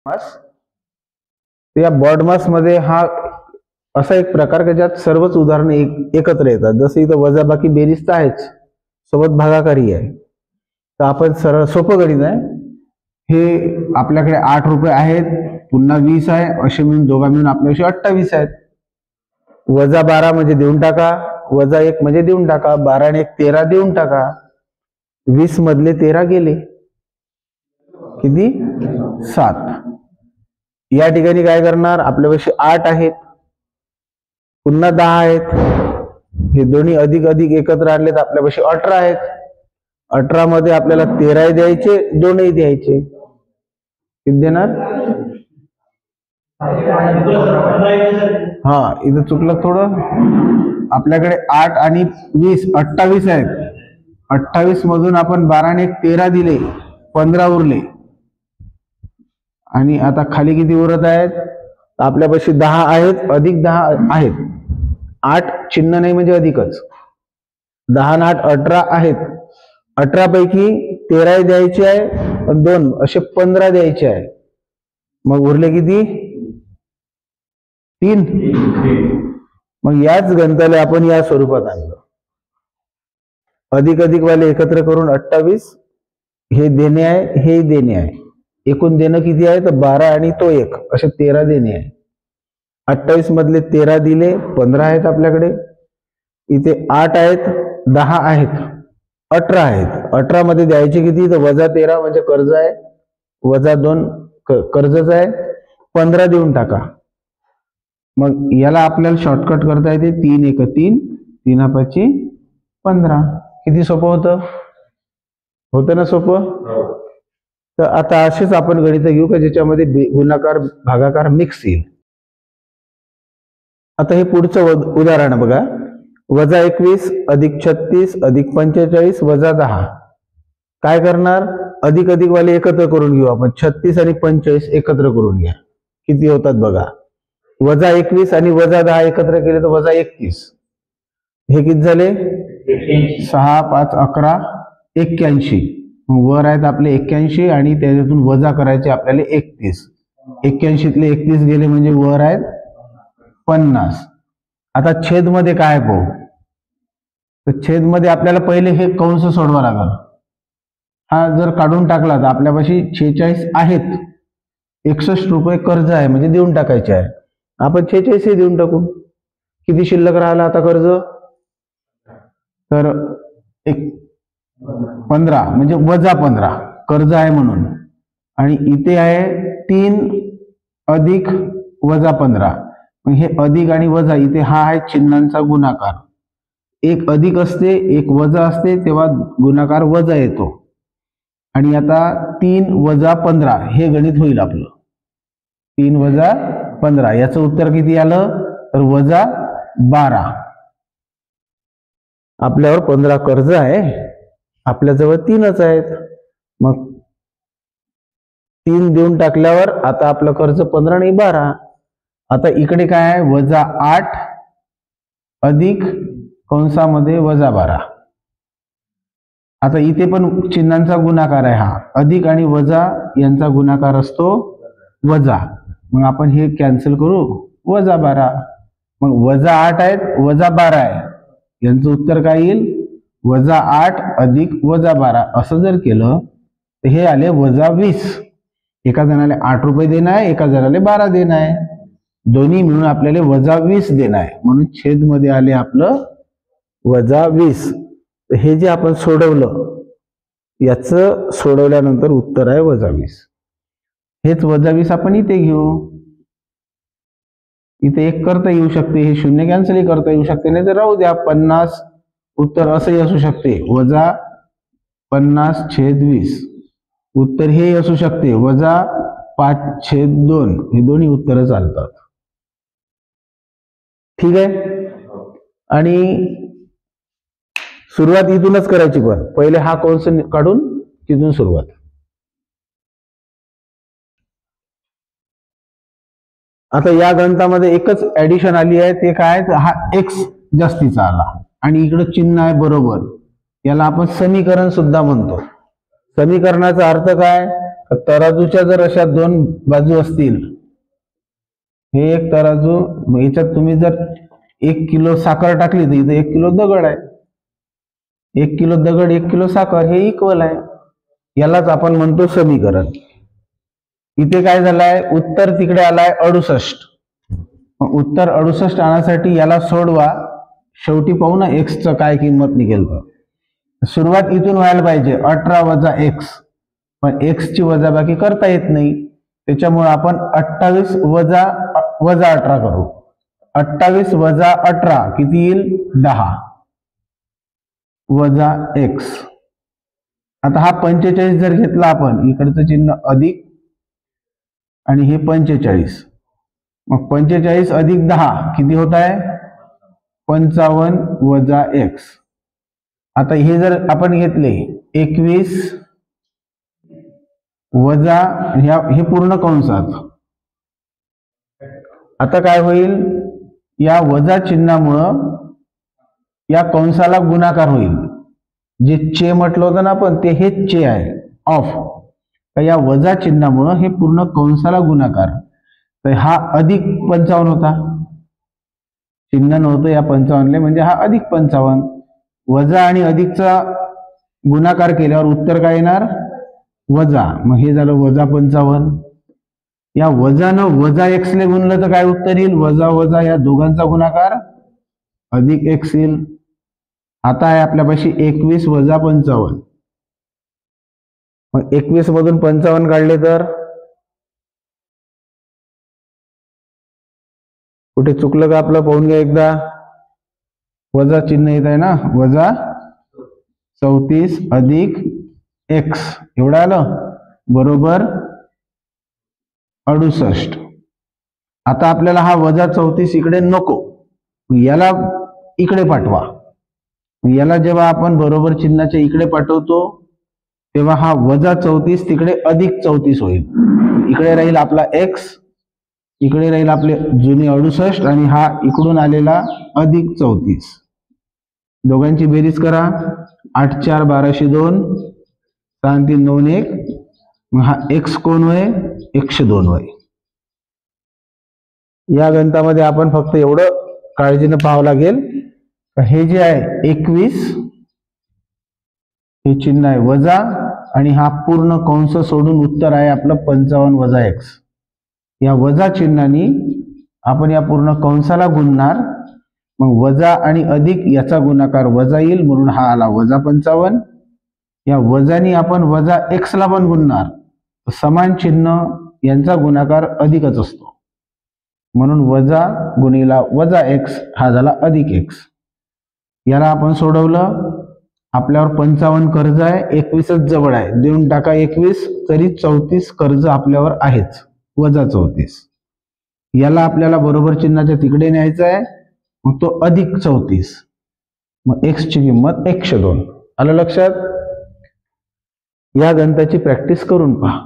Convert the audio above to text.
मास. या बॉड मास मध्ये हा असा एक प्रकार की ज्यात सर्वच उदाहरणे एकत्र येतात. जसं इथं वजाबाकी बेरीज तर आहेच, सोबत भागाकारी आहे. तर आपण सरळ सोपं गणित आहे हे. आपल्याकडे 8 रुपये आहेत, पुन्हा 20 आहे, असे मिळून दोघा मिळून आपल्याशी 28 आहेत. वजा 12 म्हणजे देऊन टाका, वजा 1 म्हणजे देऊन टाका, 12 आणि 1 13 देऊन टाका. 20 मधले 13 गेले, किती? 7. या ठिकाणी काय करणार, आपल्यापाशी 8 आहेत, पुन्हा 10 आहेत, हे दोन्ही अधिक अधिक एकत्र आणले तर आपल्यापाशी 18 आहेत. 18 मध्ये आपल्याला 13 द्यायचे, 2 द्यायचे, किती देणार? हा, इथं चुकलं थोडं. आपल्याकडे 8 आणि 20 28 आहेत. 28 मधून आपण 12 आणि 1 13 दिले, 15 उरले. आणि आता खाली किती उरत आहेत? आपल्यापाशी 10 आहेत, अधिक 10 आहेत. 8 चिन्ह नाही म्हणजे अधिकच. 10 आणि 8 18 आहेत. 18 पैकी 13 द्यायचे आहे, 2 असे 15 द्यायचे आहे. मग उरले किती? 3. मग याच गणिताला आपण या स्वरूपात आणलं. अधिक अधिक वाले एकत्र करून 28, हे देणे आहे, हे देणे आहे. एकूण देणं किती आहे तर 12 आणि तो 1 असे 13 देणे आहे. 28 मधले 13 दिले, 15 आहेत आपल्याकडे. इथे 8 आहेत, 10 आहेत, 18 आहेत. 18 मध्ये द्यायचे किती तर वजा 13 म्हणजे कर्ज आहे, वजा 2 कर्जच आहे, 15 देऊन टाका. मग याला आपल्याला शॉर्टकट करता येते. 3 1 3, 3 5 15. किती सोपं होतं ना सोपं. तर आता असेच आपण गणित घेऊ का ज्याच्यामध्ये गुणाकार भागाकार मिक्स येईल. आता हे पुढचं उदाहरण बघा. वजा 21 अधिक 36 अधिक 45 वजा 10. काय करणार, अधिक अधिक वाले एकत्र करून घेऊ आपण. 36 आणि 45 एकत्र करून घ्या, किती होतात बघा. वजा 21 आणि वजा 10 एकत्र केले तर वजा 31. हे किती झाले? 6 5 11 81. वर आहेत आपले 81 आणि त्याच्यातून वजा करायचे आपल्याला 31. 81तले 31 गेले म्हणजे वर आहेत 50. आता छेद मध्ये काय पाहू. तर छेद मध्ये आपल्याला पहिले हे कंस सोडवा लागल. हा जर काढून टाकला तर आपल्यापाशी 46 आहेत, 61 रुपये कर्ज आहे म्हणजे देऊन टाकायचे आहे. आपण 46 हे देऊन टाकू. किती शिल्लक राहिला आता कर्ज तर 15 म्हणजे वजा 15 कर्ज आहे म्हणून. आणि इथे आहे 3 अधिक वजा 15. मग हे अधिक आणि वजा इथे हा आहे चिन्हांचा गुणाकार. एक अधिक असते, एक वजा असते, तेव्हा गुणाकार वजा येतो. आणि आता 3 वजा 15 हे गणित होईल आपलं. 3 वजा 15 याचं उत्तर किती आलं तर वजा 12. आपल्यावर 15 कर्ज आहे, आपल्याजवळ 3च आहेत. मग 3 देऊन टाकल्यावर आता आपलं कर्ज 15 आणि 12. आता इकडे काय आहे वजा 8 अधिक कंसामध्ये वजा 12. आता इथे पण चिन्हांचा गुणाकार आहे. हा अधिक आणि वजा यांचा गुणाकार असतो वजा. मग आपण हे कॅन्सल करू, वजा 12. मग वजा 8 आहेत, वजा 12 आहे, यांचं उत्तर काय येईल वजा 8 अधिक वजा 12. असं जर केलं तर हे आले वजा 20. एका जणाला 8 रुपये देणं आहे, एका जणाला 12 देणं आहे, दोन्ही मिळून आपल्याला वजा 20 देणं आहे. म्हणून छेद मध्ये आले आपलं वजा 20. हे जे आपण सोडवलं याचं सोडवल्यानंतर उत्तर आहे वजा 20. हेच वजा 20 आपण इथे घेऊ. इथे 1 करता येऊ शकते, हे 0 कॅन्सल करता येऊ शकते, नाही तर राहू द्या 50. उत्तर असंही असू शकते वजा 50/20. उत्तर हे असू शकते वजा 5/2. हे दोन्ही उत्तर चालतात. ठीक आहे. आणि सुरुवात इथूनच करायची, पण पहिले हा कंस काढून तिथून सुरुवात. आता या गणितामध्ये एकच ऍडिशन आली आहे, ते काय, हा x जास्तीचा आला आणि इकडे चिन्ह आहे बरोबर. याला आपण समीकरण सुद्धा म्हणतो. समीकरणाचा अर्थ काय, तराजूच्या जर अशा दोन बाजू असतील, हे एक तराजू, याच्यात तुम्ही जर 1 किलो साखर टाकली तर इथे 1 किलो दगड आहे. 1 किलो दगड 1 किलो साखर हे इक्वल आहे. यालाच आपण म्हणतो समीकरण. इथे काय झालंय, उत्तर तिकडे आलाय 68. उत्तर 68 आणण्यासाठी याला सोडवा. शेवटी पाहू ना एक्सचं काय किंमत निघेल. तर सुरुवात इथून व्हायला पाहिजे 18 वजा एक्स, पण एक्सची वजाबाकी करता येत नाही, त्याच्यामुळे आपण 28 वजा 18 करू. 28 वजा 18 किती येईल, 10 वजा एक्स. आता हा 45 जर घेतला आपण, इकडचं चिन्ह अधिक आणि हे 45, मग 45 अधिक 10 किती होत आहे, 55 वजा एक्स. आता हे जर आपण घेतले 21 वजा हे पूर्ण कंसात, आता काय होईल, या वजा चिन्हामुळं या कंसाला गुणाकार होईल. जे चे म्हटलं होतं ना आपण, ते हे चे आहे ऑफ. तर या वजा चिन्हामुळं हे पूर्ण कंसाला गुणाकार. तर हा अधिक 55 होता, चिन्ह नव्हतं या 55 म्हणजे हा अधिक 55. वजा आणि अधिकचा गुणाकार केल्यावर उत्तर काय येणार, वजा. मग हे झालं वजा 55. या वजानं वजा एक्स ले गुणलं तर काय उत्तर येईल, वजा वजा या दोघांचा गुणाकार अधिक एक्स येईल. आता आहे आपल्यापाशी 21 वजा 55. मग 21 मधून 55 काढले तर कुठे चुकलं का आपलं, पाहून घ्या एकदा. वजा चिन्ह येत आहे ना, वजा 34 अधिक एक्स एवढं आलं, बरोबर 68. आता आपल्याला हा वजा 34 इकडे नको, याला इकडे पाठवा. याला जेव्हा आपण बरोबर चिन्हाच्या इकडे पाठवतो तेव्हा हा वजा 34 तिकडे अधिक 34 होईल. इकडे राहील आपला एक्स, इकडे राहील आपले जुने 68 आणि हा इकडून आलेला अधिक 34. दोघांची बेरीज करा. 8 4 1202, 6 3 2 1. मग हा एक्स कोण होय, 102 होय. या गणितामध्ये आपण फक्त एवढं काळजीनं पाहावं लागेल, हे जे आहे 21 हे चिन्ह आहे वजा, आणि हा पूर्ण कंस सोडून उत्तर आहे आपलं 55 वजा एक्स. या वजा चिन्हाने आपण या पूर्ण कंसाला गुणणार. मग वजा आणि अधिक याचा गुणाकार वजा येईल, म्हणून हा आला वजा 55. या वजानी आपण वजा एक्स ला पण गुणणार, समान चिन्ह यांचा गुणाकार अधिकच असतो, म्हणून वजा गुणिला वजा एक्स हा झाला अधिक एक्स. याला आपण सोडवलं. आपल्यावर 55 कर्ज आहे, 21च जवळ आहे, देऊन टाका 21, तरी 34 कर्ज आपल्यावर आहेच, वजा 34. याला आपल्याला बरोबर चिन्हाच्या तिकडे न्यायचं आहे, मग तो अधिक 34. मग एक्स ची किंमत 102. आलं लक्षात. या गणिताची प्रॅक्टिस करून पहा.